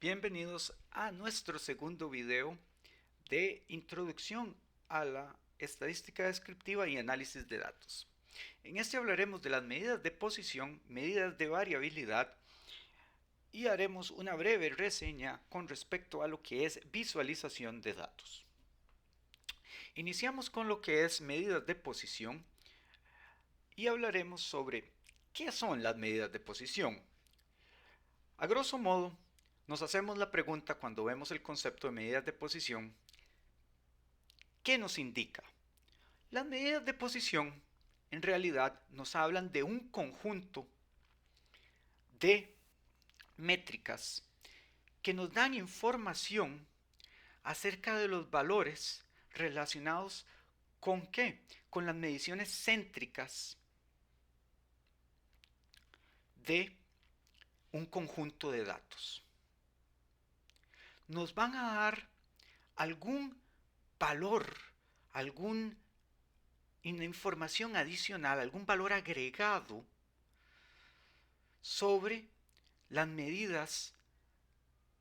Bienvenidos a nuestro segundo video de introducción a la estadística descriptiva y análisis de datos. En este hablaremos de las medidas de posición, medidas de variabilidad y haremos una breve reseña con respecto a lo que es visualización de datos. Iniciamos con lo que es medidas de posición y hablaremos sobre qué son las medidas de posición. A grosso modo, nos hacemos la pregunta cuando vemos el concepto de medidas de posición, ¿qué nos indica? Las medidas de posición en realidad nos hablan de un conjunto de métricas que nos dan información acerca de los valores relacionados con qué? Con las mediciones céntricas de un conjunto de datos. Nos van a dar algún valor, alguna información adicional, algún valor agregado sobre las medidas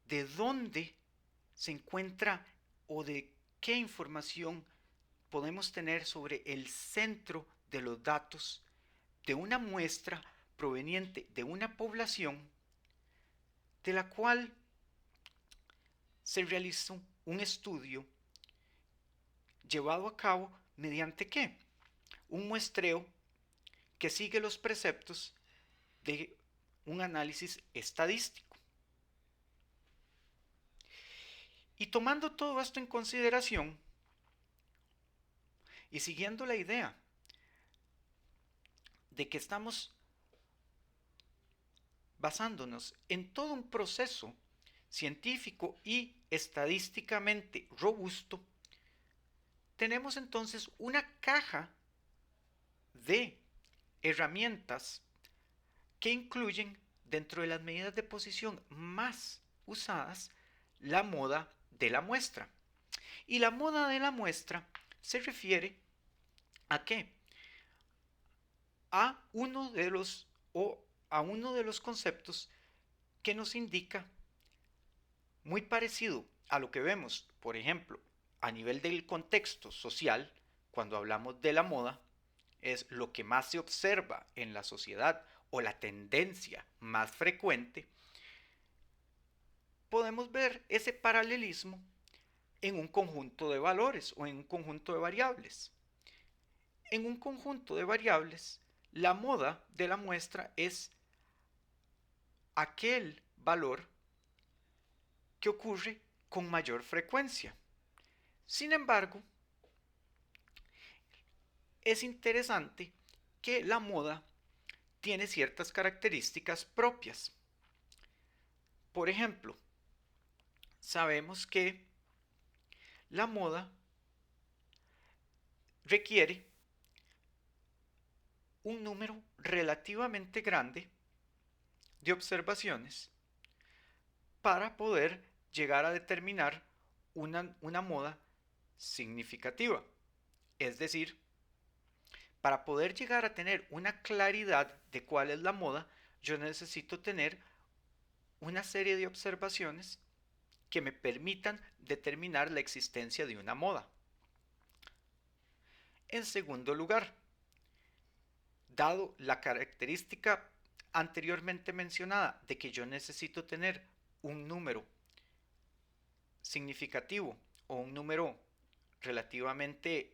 de dónde se encuentra o de qué información podemos tener sobre el centro de los datos de una muestra proveniente de una población de la cual se realizó un estudio llevado a cabo mediante ¿qué? Un muestreo que sigue los preceptos de un análisis estadístico. Y tomando todo esto en consideración y siguiendo la idea de que estamos basándonos en todo un proceso científico y estadísticamente robusto, tenemos entonces una caja de herramientas que incluyen dentro de las medidas de posición más usadas la moda de la muestra. Y la moda de la muestra se refiere a qué? A uno de los conceptos que nos indica muy parecido a lo que vemos, por ejemplo, a nivel del contexto social, cuando hablamos de la moda, es lo que más se observa en la sociedad o la tendencia más frecuente. Podemos ver ese paralelismo en un conjunto de valores o en un conjunto de variables. En un conjunto de variables, la moda de la muestra es aquel valor que ocurre con mayor frecuencia. Sin embargo, es interesante que la moda tiene ciertas características propias. Por ejemplo, sabemos que la moda requiere un número relativamente grande de observaciones para poder llegar a determinar una moda significativa. Es decir, para poder llegar a tener una claridad de cuál es la moda, yo necesito tener una serie de observaciones que me permitan determinar la existencia de una moda. En segundo lugar, dado la característica anteriormente mencionada de que yo necesito tener un número significativo o un número relativamente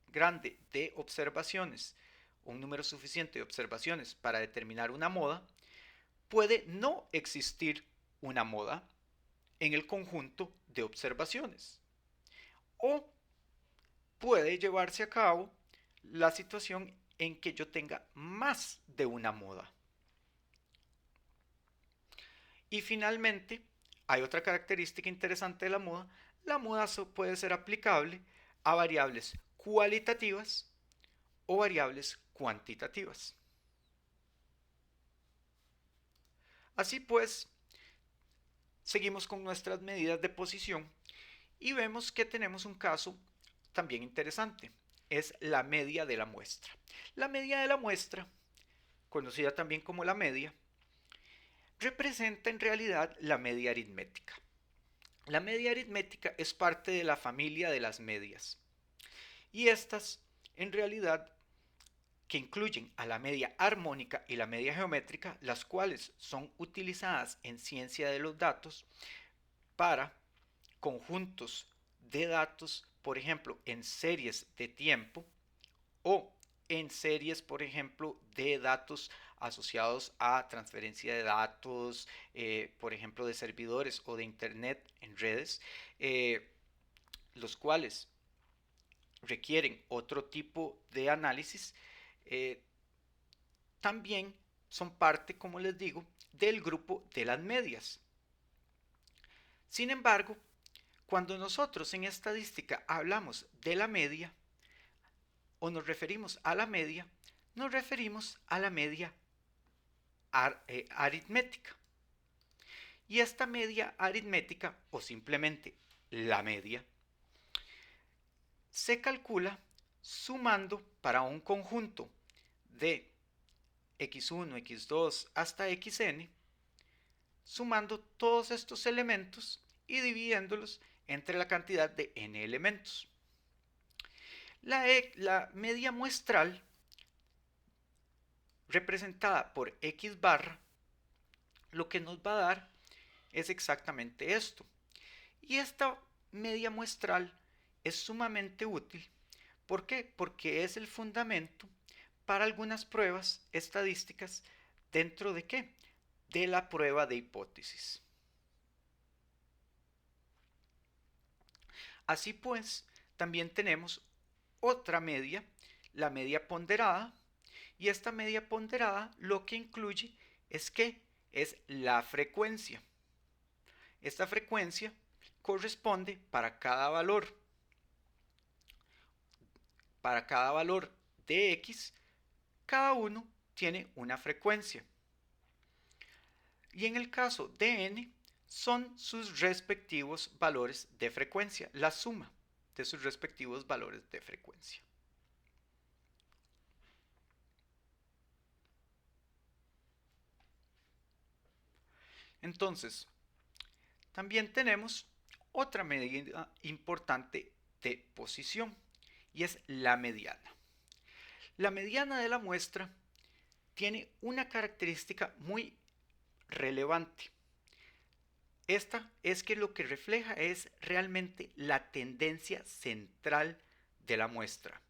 grande de observaciones, un número suficiente de observaciones para determinar una moda, puede no existir una moda en el conjunto de observaciones. O puede llevarse a cabo la situación en que yo tenga más de una moda. Y finalmente, hay otra característica interesante de la moda. La moda puede ser aplicable a variables cualitativas o variables cuantitativas. Así pues, seguimos con nuestras medidas de posición y vemos que tenemos un caso también interesante. Es la media de la muestra. La media de la muestra, conocida también como la media, representa en realidad la media aritmética. La media aritmética es parte de la familia de las medias. Y estas, en realidad, que incluyen a la media armónica y la media geométrica, las cuales son utilizadas en ciencia de los datos para conjuntos de datos, por ejemplo, en series de tiempo o en series, por ejemplo, de datos asociados a transferencia de datos, por ejemplo, de servidores o de Internet en redes, eh, los cuales requieren otro tipo de análisis, eh, también son parte, como les digo, del grupo de las medias. Sin embargo, cuando nosotros en estadística hablamos de la media o nos referimos a la media, nos referimos a la media aritmética. Y esta media aritmética, o simplemente la media, se calcula sumando para un conjunto de x1, x2 hasta xn, sumando todos estos elementos y dividiéndolos entre la cantidad de n elementos. La media muestral, representada por x barra, lo que nos va a dar es exactamente esto. Y esta media muestral es sumamente útil. ¿Por qué? Porque es el fundamento para algunas pruebas estadísticas dentro de qué? De la prueba de hipótesis. Así pues, también tenemos otra media, la media ponderada, y esta media ponderada lo que incluye es que es la frecuencia. Esta frecuencia corresponde para cada valor de x, cada uno tiene una frecuencia. Y en el caso de n, son sus respectivos valores de frecuencia, la suma de sus respectivos valores de frecuencia. Entonces, también tenemos otra medida importante de posición y es la mediana. La mediana de la muestra tiene una característica muy relevante. Esta es que lo que refleja es realmente la tendencia central de la muestra.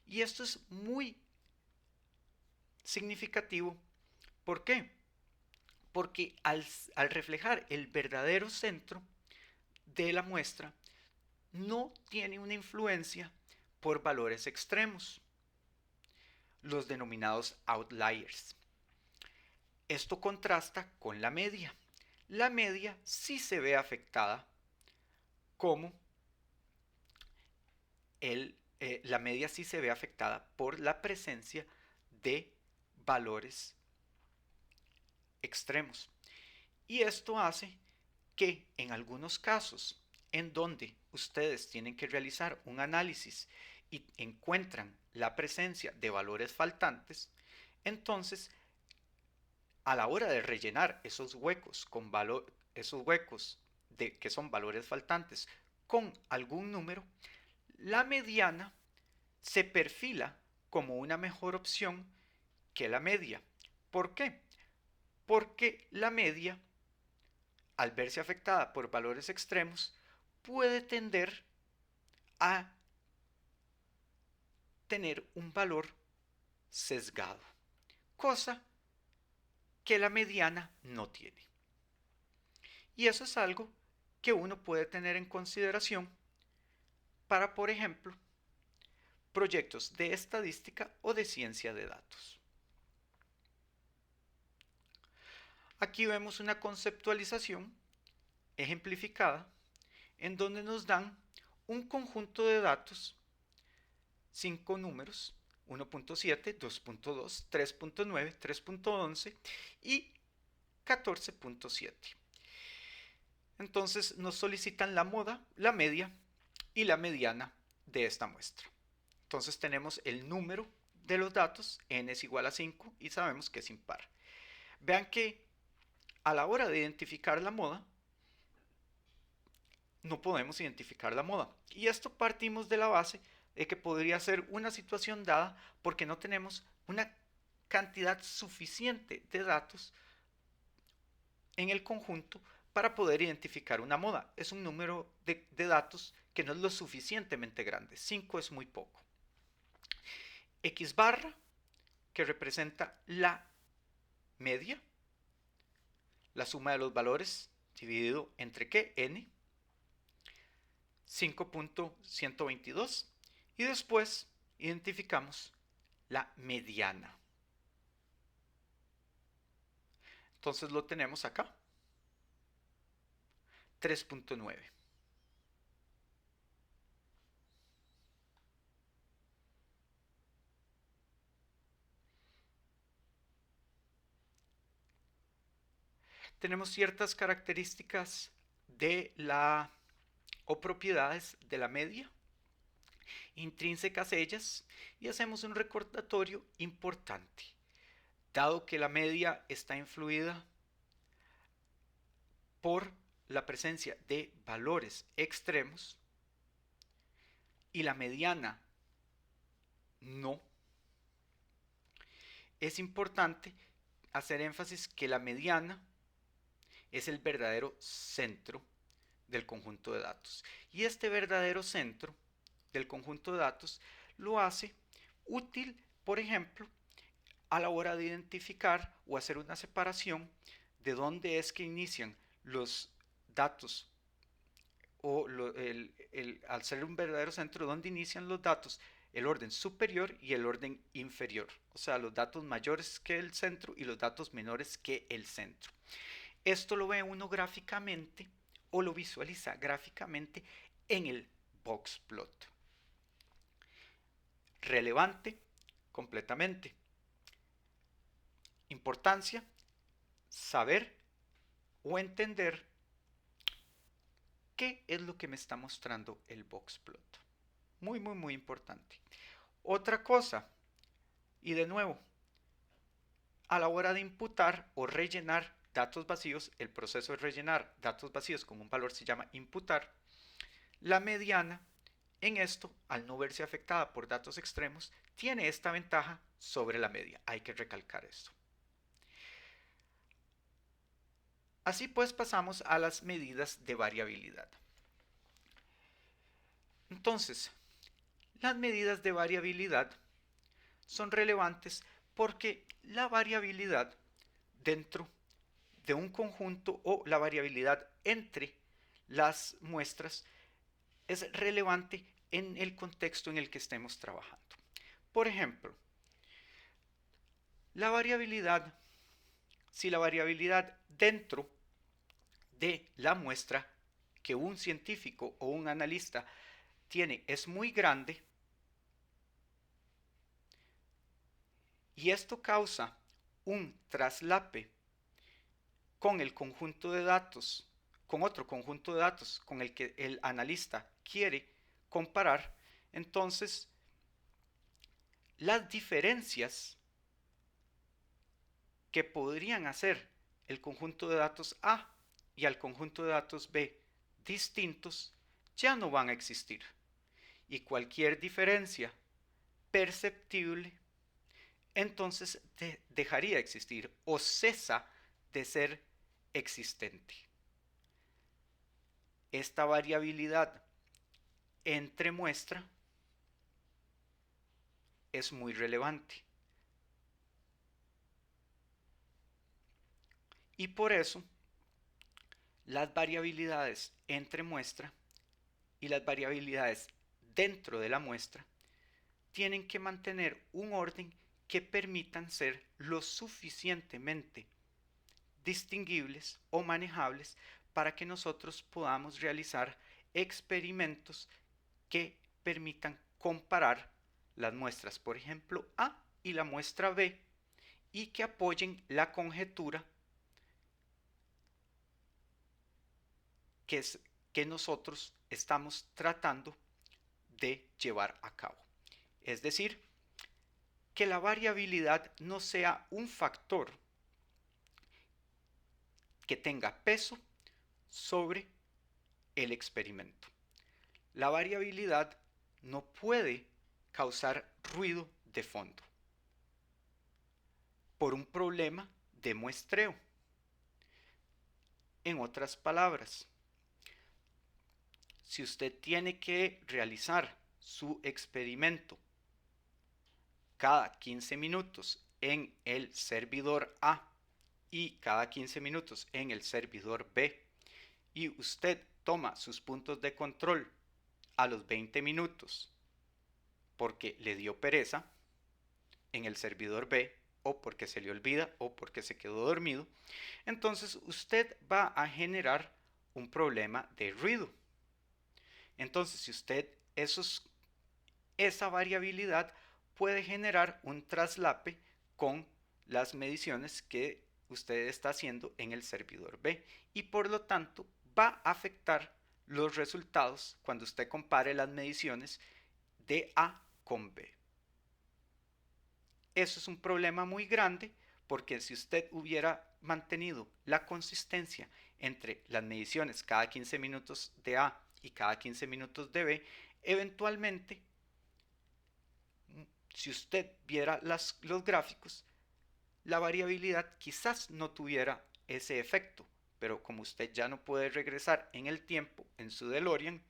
Y esto es muy significativo. ¿Por qué? Porque al reflejar el verdadero centro de la muestra, no tiene una influencia por valores extremos, los denominados outliers. Esto contrasta con la media. La media sí se ve afectada como la media sí se ve afectada por la presencia de valores extremos. Y esto hace que en algunos casos en donde ustedes tienen que realizar un análisis y encuentran la presencia de valores faltantes, entonces a la hora de rellenar esos huecos que son valores faltantes con algún número, la mediana se perfila como una mejor opción que la media. ¿Por qué? Porque la media, al verse afectada por valores extremos, puede tender a tener un valor sesgado, cosa que la mediana no tiene. Y eso es algo que uno puede tener en consideración para, por ejemplo, proyectos de estadística o de ciencia de datos. Aquí vemos una conceptualización ejemplificada en donde nos dan un conjunto de datos, 5 números, 1.7, 2.2, 3.9, 3.11 y 14.7. Entonces nos solicitan la media y la mediana de esta muestra. Entonces tenemos el número de los datos, n es igual a 5 y sabemos que es impar. Vean que a la hora de identificar la moda, no podemos identificar la moda. Y esto partimos de la base de que podría ser una situación dada porque no tenemos una cantidad suficiente de datos en el conjunto para poder identificar una moda. Es un número de datos que no es lo suficientemente grande. 5 es muy poco. X barra, que representa la media, la suma de los valores dividido entre ¿qué? N, 5.122, y después identificamos la mediana. Entonces lo tenemos acá, 3.9. Tenemos ciertas características de la o propiedades de la media, intrínsecas ellas, y hacemos un recordatorio importante. Dado que la media está influida por la presencia de valores extremos y la mediana no, es importante hacer énfasis que la mediana es el verdadero centro del conjunto de datos. Y este verdadero centro del conjunto de datos lo hace útil, por ejemplo, a la hora de identificar o hacer una separación de dónde es que inician los datos o al ser un verdadero centro, dónde inician los datos, el orden superior y el orden inferior, o sea, los datos mayores que el centro y los datos menores que el centro. Esto lo ve uno gráficamente o lo visualiza gráficamente en el boxplot. Relevante completamente. Importancia, saber o entender qué es lo que me está mostrando el boxplot. Muy, muy, muy importante. Otra cosa, y de nuevo, a la hora de imputar o rellenar datos vacíos, el proceso de rellenar datos vacíos con un valor se llama imputar. La mediana, en esto, al no verse afectada por datos extremos, tiene esta ventaja sobre la media. Hay que recalcar esto. Así pues pasamos a las medidas de variabilidad. Entonces, las medidas de variabilidad son relevantes porque la variabilidad dentro de un conjunto o la variabilidad entre las muestras es relevante en el contexto en el que estemos trabajando. Por ejemplo, la variabilidad, si la variabilidad dentro de la muestra que un científico o un analista tiene es muy grande, y esto causa un traslape con el conjunto de datos, con otro conjunto de datos con el que el analista quiere comparar, entonces las diferencias que podrían hacer el conjunto de datos A y al conjunto de datos B distintos ya no van a existir. Y cualquier diferencia perceptible entonces dejaría de existir o cesa de ser existente. Esta variabilidad entre muestra es muy relevante. Y por eso las variabilidades entre muestra y las variabilidades dentro de la muestra tienen que mantener un orden que permitan ser lo suficientemente distinguibles o manejables para que nosotros podamos realizar experimentos que permitan comparar las muestras, por ejemplo, A y la muestra B, y que apoyen la conjetura que nosotros estamos tratando de llevar a cabo. Es decir, que la variabilidad no sea un factor que tenga peso sobre el experimento. La variabilidad no puede causar ruido de fondo por un problema de muestreo. En otras palabras, si usted tiene que realizar su experimento cada 15 minutos en el servidor A y cada 15 minutos en el servidor B, y usted toma sus puntos de control a los 20 minutos porque le dio pereza en el servidor B, o porque se le olvida, o porque se quedó dormido, entonces usted va a generar un problema de ruido. Entonces, si usted esa variabilidad puede generar un traslape con las mediciones que usted está haciendo en el servidor B, y por lo tanto va a afectar los resultados cuando usted compare las mediciones de A con B. Eso es un problema muy grande, porque si usted hubiera mantenido la consistencia entre las mediciones cada 15 minutos de A y cada 15 minutos de B, eventualmente, si usted viera los gráficos, la variabilidad quizás no tuviera ese efecto, pero como usted ya no puede regresar en el tiempo en su DeLorean,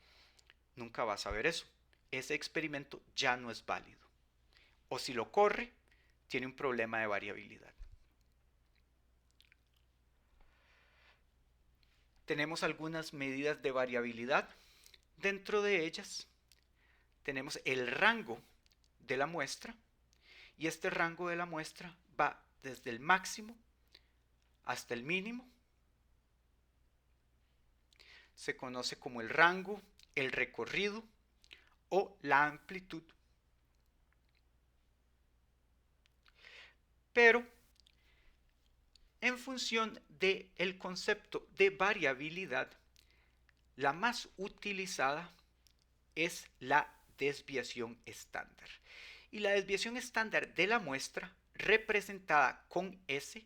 nunca va a saber eso. Ese experimento ya no es válido. O si lo corre, tiene un problema de variabilidad. Tenemos algunas medidas de variabilidad. Dentro de ellas tenemos el rango de la muestra, y este rango de la muestra va desde el máximo hasta el mínimo. Se conoce como el rango, el recorrido o la amplitud. Pero en función del concepto de variabilidad, la más utilizada es la desviación estándar. Y la desviación estándar de la muestra, representada con S,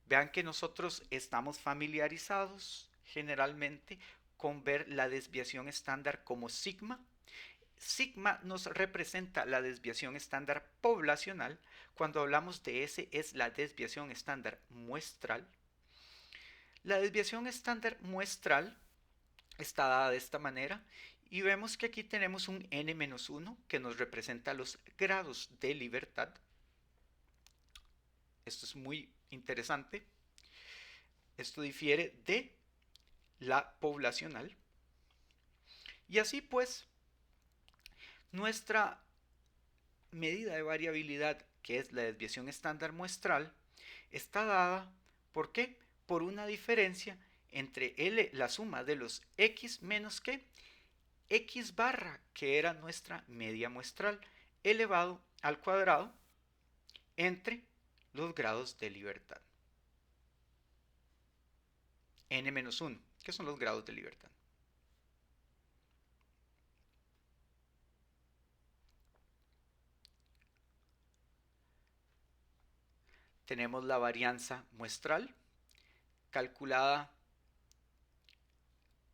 vean que nosotros estamos familiarizados generalmente con ver la desviación estándar como sigma. Sigma nos representa la desviación estándar poblacional. Cuando hablamos de S es la desviación estándar muestral. La desviación estándar muestral está dada de esta manera, y vemos que aquí tenemos un n-1 que nos representa los grados de libertad. Esto es muy interesante. Esto difiere de la poblacional. Y así pues, nuestra medida de variabilidad, que es la desviación estándar muestral, está dada, ¿por qué? Por una diferencia entre la suma de los x menos que x barra, que era nuestra media muestral, elevado al cuadrado entre los grados de libertad. n-1, que son los grados de libertad. Tenemos la varianza muestral, calculada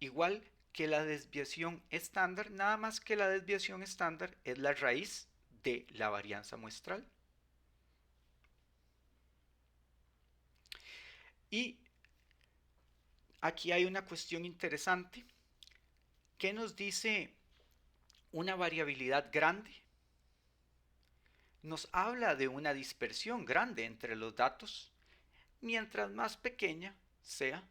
igual que la desviación estándar, nada más que la desviación estándar es la raíz de la varianza muestral. Y aquí hay una cuestión interesante que nos dice una variabilidad grande. Nos habla de una dispersión grande entre los datos, mientras más pequeña sea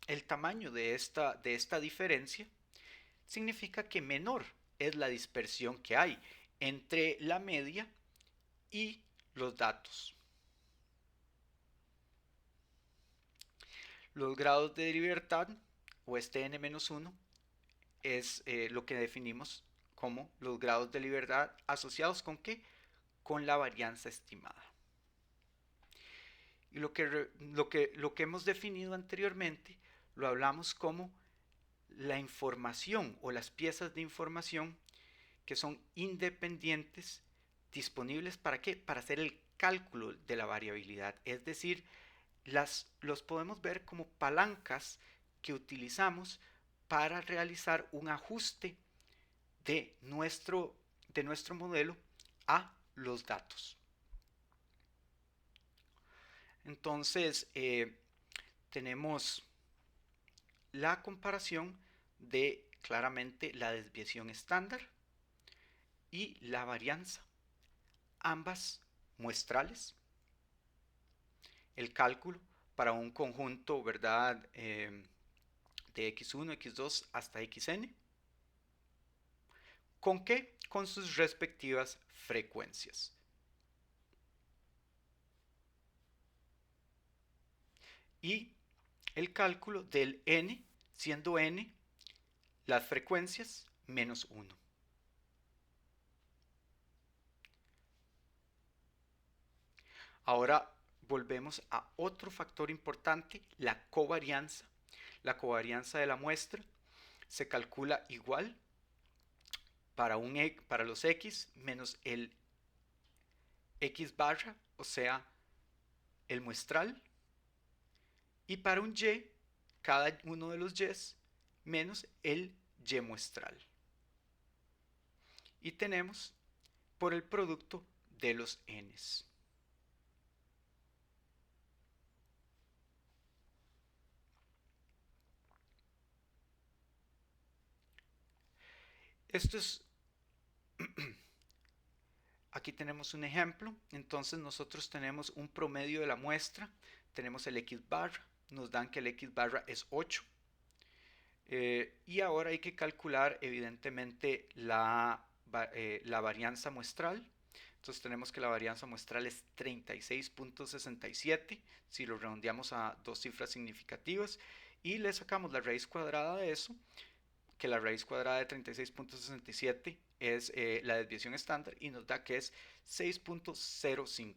el tamaño de esta diferencia, significa que menor es la dispersión que hay entre la media y los datos. Los grados de libertad, o este n-1, es lo que definimos como los grados de libertad asociados con ¿qué? Con la varianza estimada. Y lo que hemos definido anteriormente lo hablamos como la información o las piezas de información que son independientes, disponibles ¿para qué? Para hacer el cálculo de la variabilidad. Es decir, los podemos ver como palancas que utilizamos para realizar un ajuste de nuestro modelo a los datos. Entonces, tenemos la comparación de claramente la desviación estándar y la varianza, ambas muestrales. El cálculo para un conjunto, ¿verdad? De x1, x2 hasta xn. ¿Con qué? Con sus respectivas frecuencias. Y el cálculo del n, siendo n las frecuencias menos 1. Ahora volvemos a otro factor importante, la covarianza. La covarianza de la muestra se calcula igual para los x menos el x barra, o sea, el muestral, y para un y, cada uno de los y's menos el y muestral. Y tenemos por el producto de los n's. Esto es, aquí tenemos un ejemplo. Entonces nosotros tenemos un promedio de la muestra, tenemos el x barra, nos dan que el x barra es 8. Y ahora hay que calcular evidentemente la varianza muestral. Entonces tenemos que la varianza muestral es 36.67 si lo redondeamos a dos cifras significativas y le sacamos la raíz cuadrada de eso, que la raíz cuadrada de 36.67 es la desviación estándar y nos da que es 6.05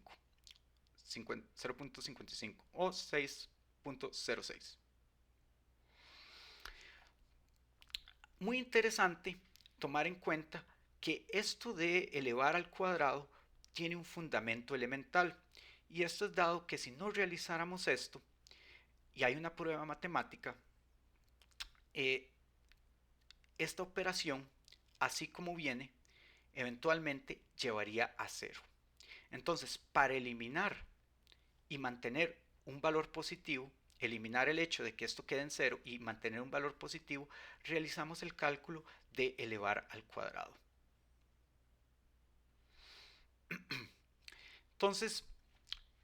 0.55 o 6.06. Muy interesante tomar en cuenta que esto de elevar al cuadrado tiene un fundamento elemental, y esto es dado que si no realizáramos esto y hay una prueba matemática, eh, esta operación, así como viene, eventualmente llevaría a cero. Entonces, para eliminar y mantener un valor positivo, eliminar el hecho de que esto quede en cero y mantener un valor positivo, realizamos el cálculo de elevar al cuadrado. Entonces,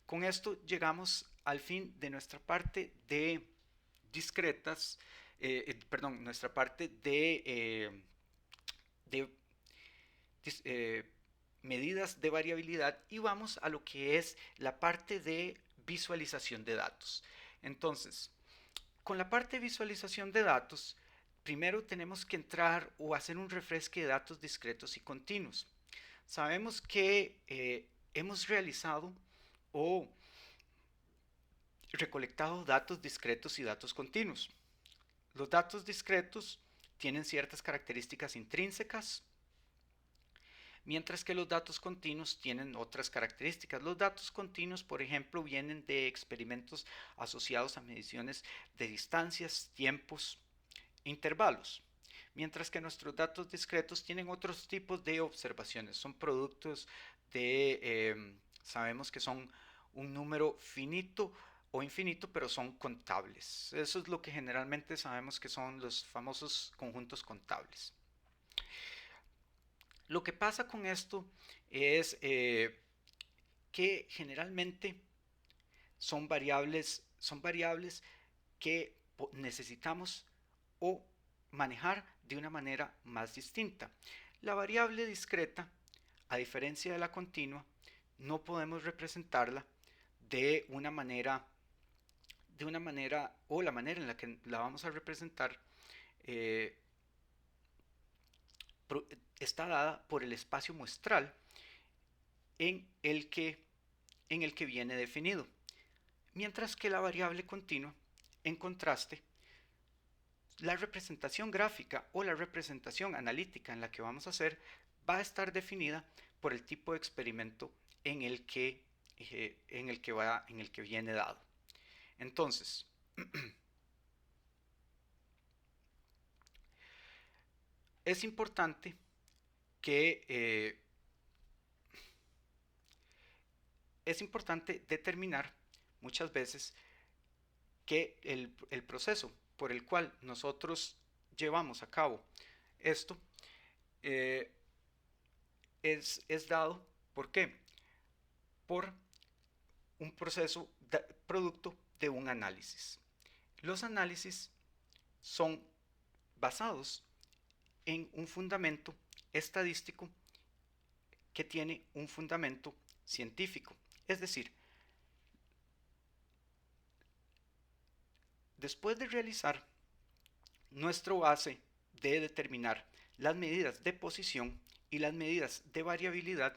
con esto llegamos al fin de nuestra parte de discretas, perdón, nuestra parte de eh, medidas de variabilidad, y vamos a lo que es la parte de visualización de datos. Entonces, con la parte de visualización de datos, primero tenemos que entrar o hacer un refresque de datos discretos y continuos. Sabemos que hemos realizado o recolectado datos discretos y datos continuos. Los datos discretos tienen ciertas características intrínsecas, mientras que los datos continuos tienen otras características. Los datos continuos, por ejemplo, vienen de experimentos asociados a mediciones de distancias, tiempos, intervalos, mientras que nuestros datos discretos tienen otros tipos de observaciones, son productos sabemos que son un número finito o infinito, pero son contables. Eso es lo que generalmente sabemos que son los famosos conjuntos contables. Lo que pasa con esto es que generalmente son variables que necesitamos o manejar de una manera más distinta. La variable discreta, a diferencia de la continua, no podemos representarla o la manera en la que la vamos a representar eh, está dada por el espacio muestral en el que, viene definido. Mientras que la variable continua, en contraste, la representación gráfica o la representación analítica en la que vamos a hacer va a estar definida por el tipo de experimento en el que viene dado. Entonces, es importante que es importante determinar muchas veces que el proceso por el cual nosotros llevamos a cabo esto eh, es dado, ¿por qué? Por un proceso producto de un análisis. Los análisis son basados en un fundamento estadístico que tiene un fundamento científico. Es decir, después de realizar nuestro base de determinar las medidas de posición y las medidas de variabilidad,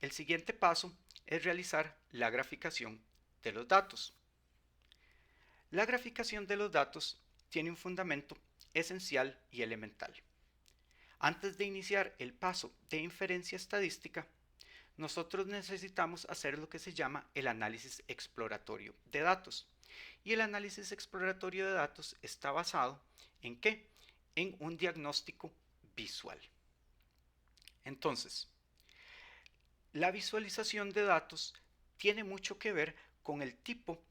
el siguiente paso es realizar la graficación de los datos. La graficación de los datos tiene un fundamento esencial y elemental. Antes de iniciar el paso de inferencia estadística, nosotros necesitamos hacer lo que se llama el análisis exploratorio de datos. Y el análisis exploratorio de datos está basado ¿en qué? En un diagnóstico visual. Entonces, la visualización de datos tiene mucho que ver con el tipo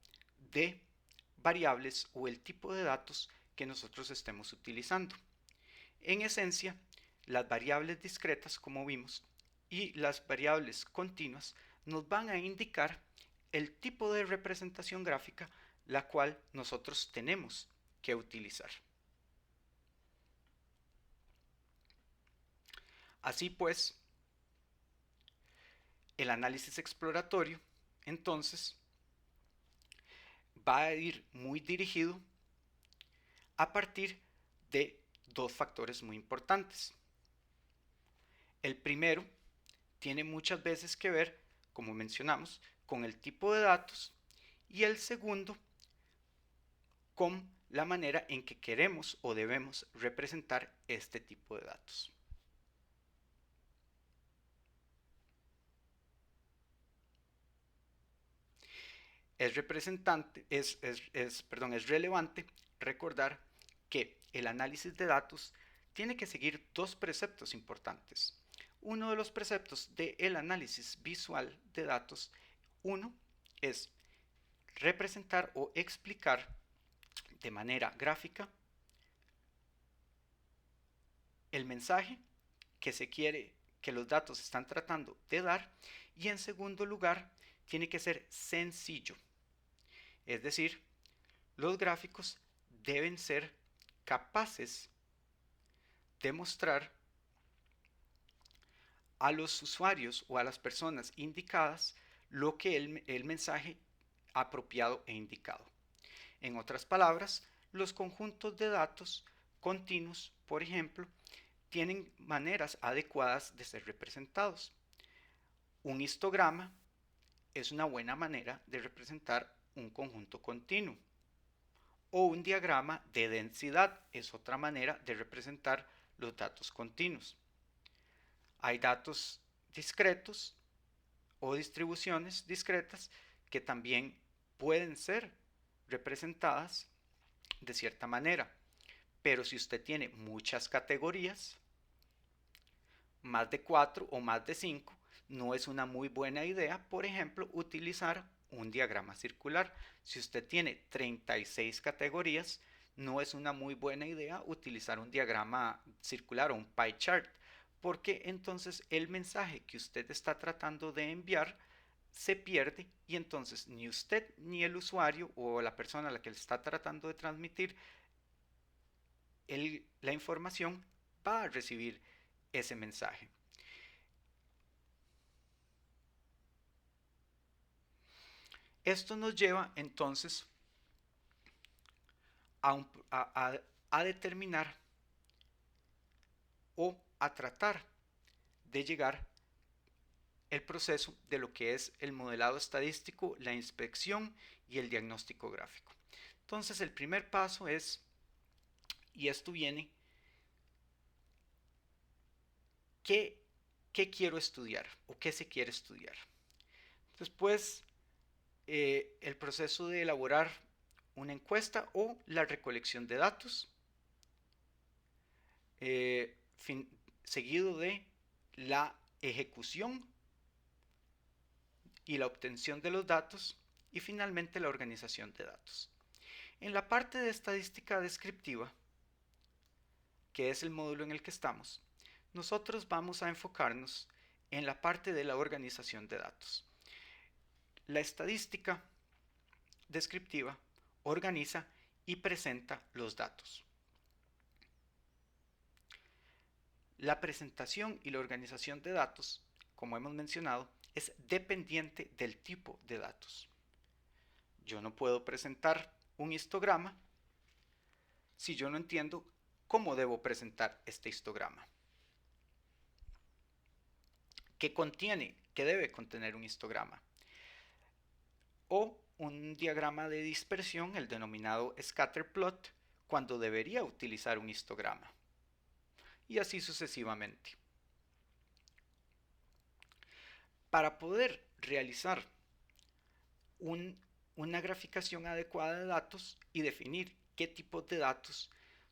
de variables o el tipo de datos que nosotros estemos utilizando. En esencia, las variables discretas, como vimos, y las variables continuas nos van a indicar el tipo de representación gráfica la cual nosotros tenemos que utilizar. Así pues, el análisis exploratorio entonces va a ir muy dirigido a partir de dos factores muy importantes. El primero tiene muchas veces que ver, como mencionamos, con el tipo de datos, y el segundo con la manera en que queremos o debemos representar este tipo de datos. Es relevante recordar que el análisis de datos tiene que seguir dos preceptos importantes. Uno de los preceptos del análisis visual de datos, uno es representar o explicar de manera gráfica el mensaje que se quiere que los datos están tratando de dar, y en segundo lugar tiene que ser sencillo. Es decir, los gráficos deben ser capaces de mostrar a los usuarios o a las personas indicadas lo que el mensaje apropiado e indicado. En otras palabras, los conjuntos de datos continuos, por ejemplo, tienen maneras adecuadas de ser representados. Un histograma es una buena manera de representar un conjunto continuo. O un diagrama de densidad es otra manera de representar los datos continuos. Hay datos discretos o distribuciones discretas que también pueden ser representadas de cierta manera. Pero si usted tiene muchas categorías, más de 4 o más de 5, no es una muy buena idea, por ejemplo, utilizar un diagrama circular. Si usted tiene 36 categorías, no es una muy buena idea utilizar un diagrama circular o un pie chart, porque entonces el mensaje que usted está tratando de enviar se pierde, y entonces ni usted ni el usuario o la persona a la que le está tratando de transmitir la información va a recibir ese mensaje. Esto nos lleva entonces a determinar o a tratar de llegar el proceso de lo que es el modelado estadístico, la inspección y el diagnóstico gráfico. Entonces el primer paso es, y esto viene, ¿qué quiero estudiar o qué se quiere estudiar? Después el proceso de elaborar una encuesta o la recolección de datos, eh, seguido de la ejecución y la obtención de los datos y finalmente la organización de datos. En la parte de estadística descriptiva, que es el módulo en el que estamos, nosotros vamos a enfocarnos en la parte de la organización de datos. La estadística descriptiva organiza y presenta los datos. La presentación y la organización de datos, como hemos mencionado, es dependiente del tipo de datos. Yo no puedo presentar un histograma si yo no entiendo cómo debo presentar este histograma. ¿Qué debe contener un histograma? O un diagrama de dispersión, el denominado scatter plot, cuando debería utilizar un histograma. Y así sucesivamente. Para poder realizar una graficación adecuada de datos y definir qué tipo de datos,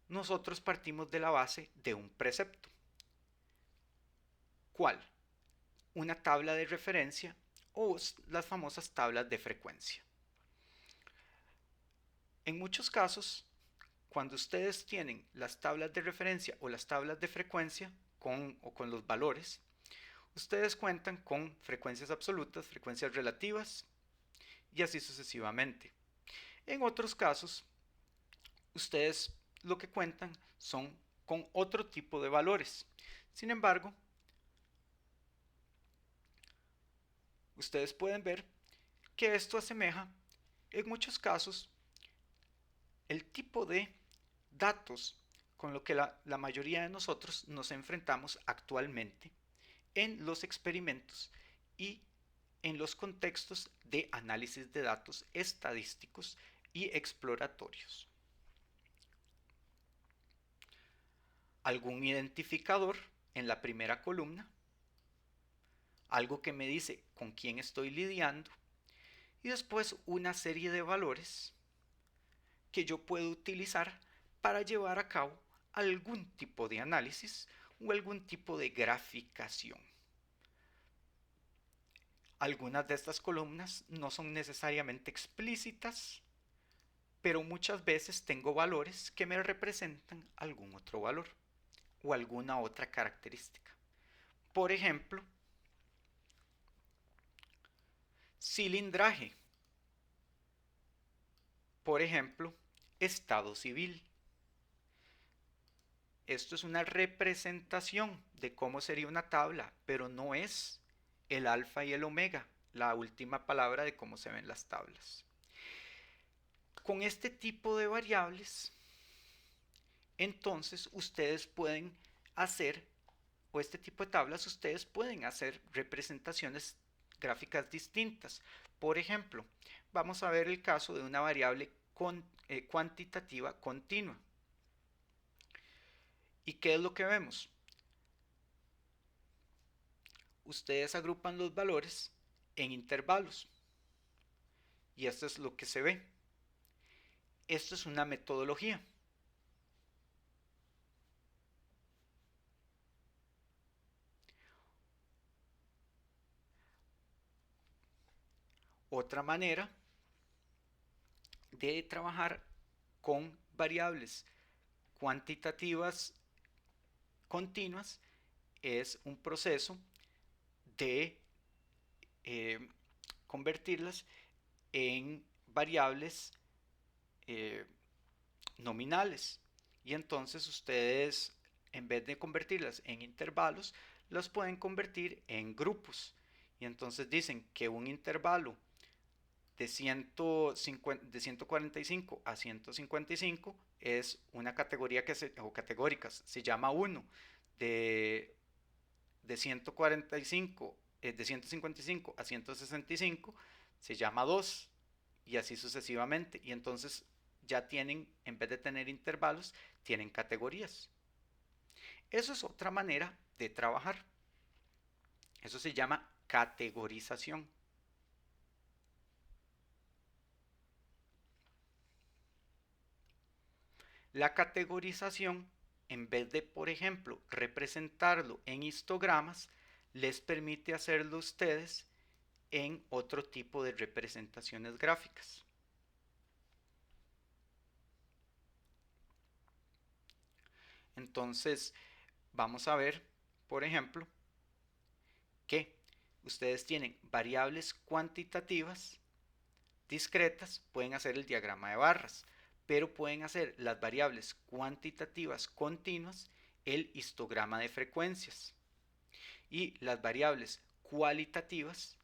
nosotros partimos de la base de un precepto. ¿Cuál? Una tabla de referencia o las famosas tablas de frecuencia. En muchos casos, cuando ustedes tienen las tablas de referencia o las tablas de frecuencia con los valores, ustedes cuentan con frecuencias absolutas, frecuencias relativas y así sucesivamente. En otros casos, ustedes lo que cuentan son con otro tipo de valores. Sin embargo, ustedes pueden ver que esto asemeja en muchos casos el tipo de datos con lo que la mayoría de nosotros nos enfrentamos actualmente en los experimentos y en los contextos de análisis de datos estadísticos y exploratorios. Algún identificador en la primera columna, algo que me dice con quién estoy lidiando, y después una serie de valores que yo puedo utilizar para llevar a cabo algún tipo de análisis o algún tipo de graficación. Algunas de estas columnas no son necesariamente explícitas, pero muchas veces tengo valores que me representan algún otro valor o alguna otra característica. Por ejemplo, cilindraje. Por ejemplo, estado civil. Esto es una representación de cómo sería una tabla, pero no es el alfa y el omega, la última palabra de cómo se ven las tablas. Con este tipo de variables, entonces ustedes pueden hacer, o este tipo de tablas, ustedes pueden hacer representaciones gráficas distintas. Por ejemplo, vamos a ver el caso de una variable cuantitativa continua. ¿Y qué es lo que vemos? Ustedes agrupan los valores en intervalos. Y esto es lo que se ve. Esto es una metodología. Otra manera de trabajar con variables cuantitativas continuas es un proceso de convertirlas en variables nominales. Y entonces ustedes, en vez de convertirlas en intervalos, las pueden convertir en grupos. Y entonces dicen que un intervalo de 145 a 155 es una categoría o categóricas, se llama 1. De, de 145, de 155 a 165 se llama 2 y así sucesivamente. Y entonces ya tienen, en vez de tener intervalos, tienen categorías. Eso es otra manera de trabajar. Eso se llama categorización. La categorización, en vez de, por ejemplo, representarlo en histogramas, les permite hacerlo ustedes en otro tipo de representaciones gráficas. Entonces, vamos a ver, por ejemplo, que ustedes tienen variables cuantitativas discretas, pueden hacer el diagrama de barras, pero pueden hacer las variables cuantitativas continuas el histograma de frecuencias, y las variables cualitativas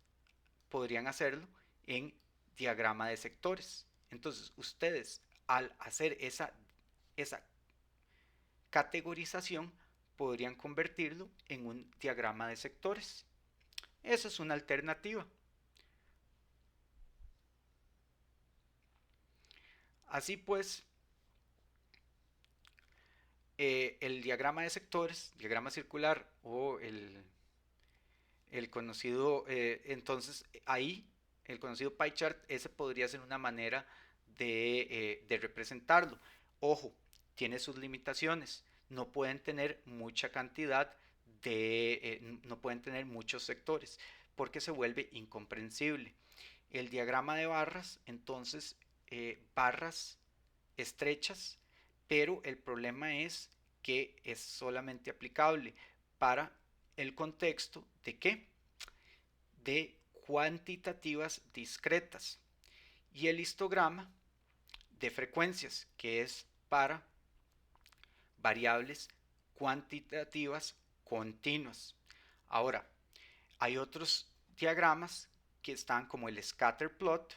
podrían hacerlo en diagrama de sectores. Entonces ustedes, al hacer esa categorización, podrían convertirlo en un diagrama de sectores. Esa es una alternativa. Así pues, el diagrama de sectores, diagrama circular o el conocido, entonces ahí, el conocido pie chart, ese podría ser una manera de representarlo. Ojo, tiene sus limitaciones. No pueden tener mucha cantidad no pueden tener muchos sectores porque se vuelve incomprensible. El diagrama de barras, entonces, barras estrechas, pero el problema es que es solamente aplicable para el contexto de qué? De cuantitativas discretas, y el histograma de frecuencias, que es para variables cuantitativas continuas. Ahora, hay otros diagramas que están como el scatter plot,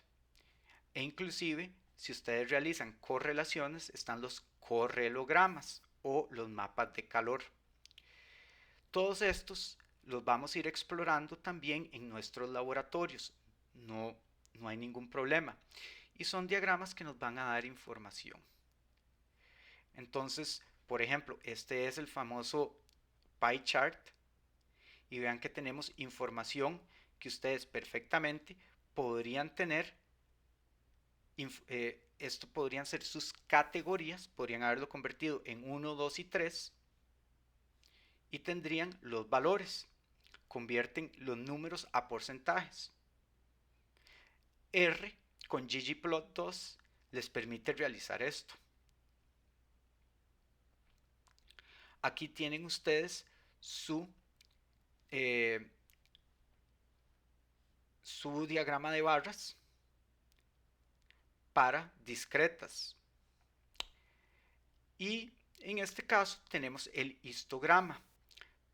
e inclusive si ustedes realizan correlaciones están los correlogramas o los mapas de calor. Todos estos los vamos a ir explorando también en nuestros laboratorios. No, no hay ningún problema. Y son diagramas que nos van a dar información. Entonces, por ejemplo, este es el famoso pie chart. Y vean que tenemos información que ustedes perfectamente podrían tener. Esto podrían ser sus categorías. Podrían haberlo convertido en 1, 2 y 3. Y tendrían los valores. Convierten los números a porcentajes. R con ggplot2 les permite realizar esto. Aquí tienen ustedes eh, su diagrama de barras para discretas. Y en este caso tenemos el histograma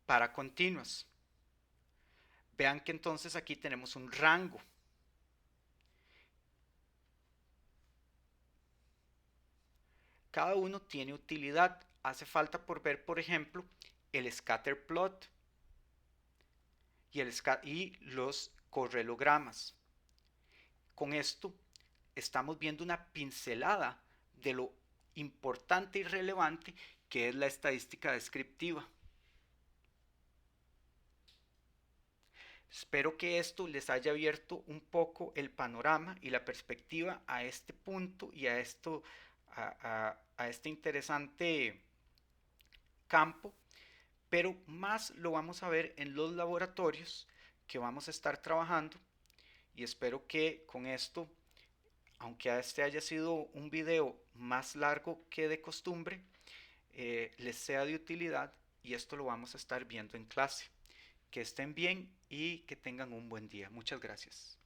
para continuas. Vean que entonces aquí tenemos un rango. Cada uno tiene utilidad. Hace falta por ver, por ejemplo, el scatter plot y los correlogramas. Con esto estamos viendo una pincelada de lo importante y relevante que es la estadística descriptiva. Espero que esto les haya abierto un poco el panorama y la perspectiva a este punto y a este interesante campo, pero más lo vamos a ver en los laboratorios que vamos a estar trabajando, y espero que con esto, aunque este haya sido un video más largo que de costumbre, les sea de utilidad, y esto lo vamos a estar viendo en clase. Que estén bien y que tengan un buen día. Muchas gracias.